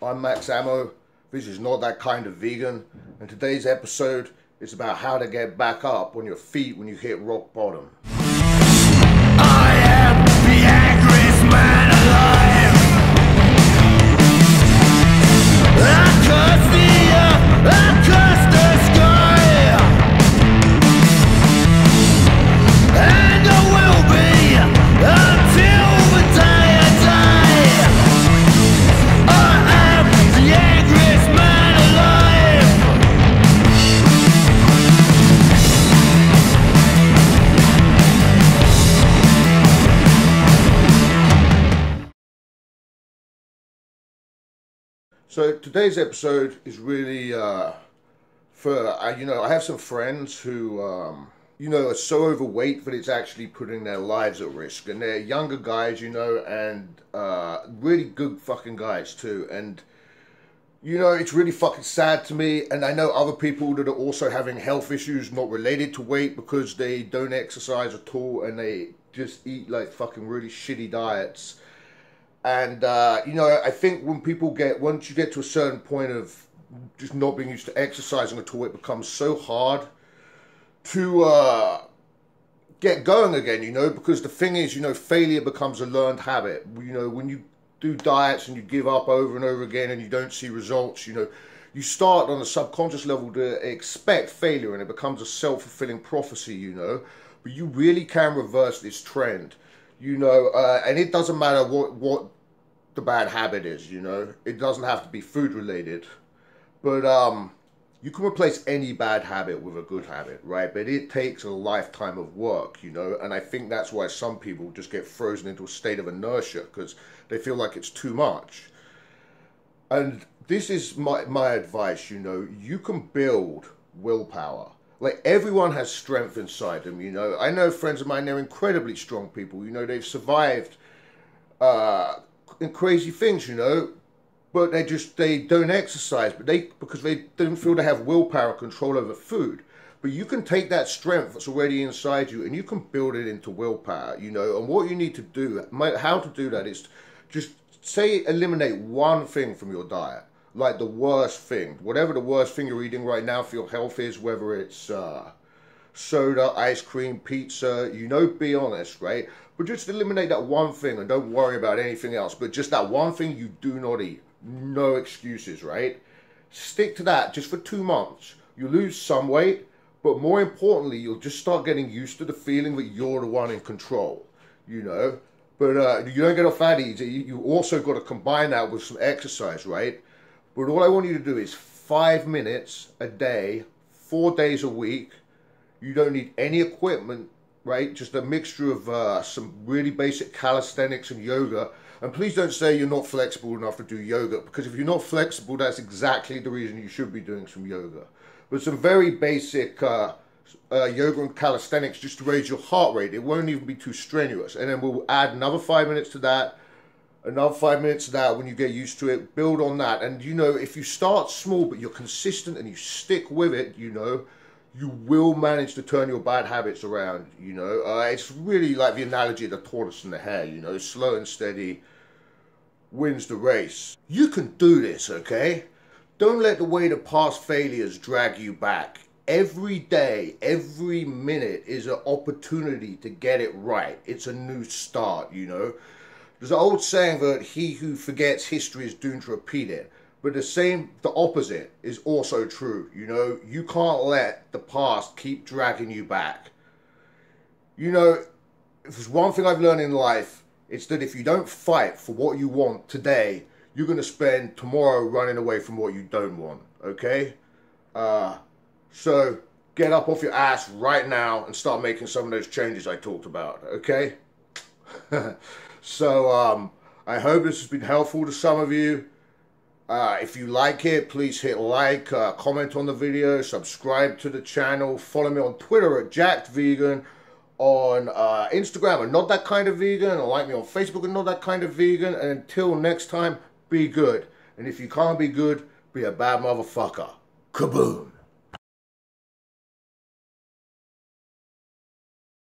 I'm Max Ammo. This is Not That Kind of Vegan, and today's episode is about how to get back up on your feet when you hit rock bottom. I am the angriest man alive. I curse the earth, I curse the sky, and I will be until the day I die. I am the angriest man alive. So today's episode is really for I have some friends who are so overweight that it's actually putting their lives at risk, and they're younger guys, and really good fucking guys too, and it's really fucking sad to me. And I know other people that are also having health issues not related to weight because they don't exercise at all and they just eat like fucking really shitty diets. And, I think once you get to a certain point of just not being used to exercising at all, it becomes so hard to get going again, because the thing is, failure becomes a learned habit. When you do diets and you give up over and over again and you don't see results, you start on a subconscious level to expect failure, and it becomes a self-fulfilling prophecy, but you really can reverse this trend. And it doesn't matter what the bad habit is, it doesn't have to be food related, but you can replace any bad habit with a good habit, right? But it takes a lifetime of work, and I think that's why some people just get frozen into a state of inertia because they feel like it's too much. And this is my advice, you can build willpower. Like, everyone has strength inside them, I know friends of mine, they're incredibly strong people, they've survived crazy things, but they don't exercise, because they don't feel they have willpower and control over food. But you can take that strength that's already inside you and you can build it into willpower, and what you need to do, how to do that is just eliminate one thing from your diet. Like the worst thing, whatever the worst thing you're eating right now for your health is, whether it's soda, ice cream, pizza, be honest, right? But just eliminate that one thing and don't worry about anything else. But just that one thing you do not eat. No excuses, right? Stick to that just for 2 months. You lose some weight, but more importantly, you'll just start getting used to the feeling that you're the one in control, But you don't get off that easy. You also got to combine that with some exercise, right? But all I want you to do is 5 minutes a day, 4 days a week. You don't need any equipment, right? Just a mixture of some really basic calisthenics and yoga. And please don't say you're not flexible enough to do yoga, because if you're not flexible, that's exactly the reason you should be doing some yoga. But some very basic yoga and calisthenics just to raise your heart rate. It won't even be too strenuous. And then we'll add another 5 minutes to that. Another 5 minutes of that when you get used to it. Build on that. And, if you start small but you're consistent and you stick with it, you will manage to turn your bad habits around, It's really like the analogy of the tortoise and the hare, slow and steady wins the race. You can do this, okay? Don't let the weight of past failures drag you back. Every day, every minute is an opportunity to get it right. It's a new start, There's an old saying that he who forgets history is doomed to repeat it. But the opposite is also true, You can't let the past keep dragging you back. If there's one thing I've learned in life, it's that if you don't fight for what you want today, you're going to spend tomorrow running away from what you don't want, okay? So get up off your ass right now and start making some of those changes I talked about, okay? So I hope this has been helpful to some of you. If you like it, please hit like, comment on the video, subscribe to the channel, follow me on Twitter at JackedVegan, on Instagram at Not That Kind of Vegan, or like me on Facebook at Not That Kind of Vegan. And until next time, be good. And if you can't be good, be a bad motherfucker. Kaboom!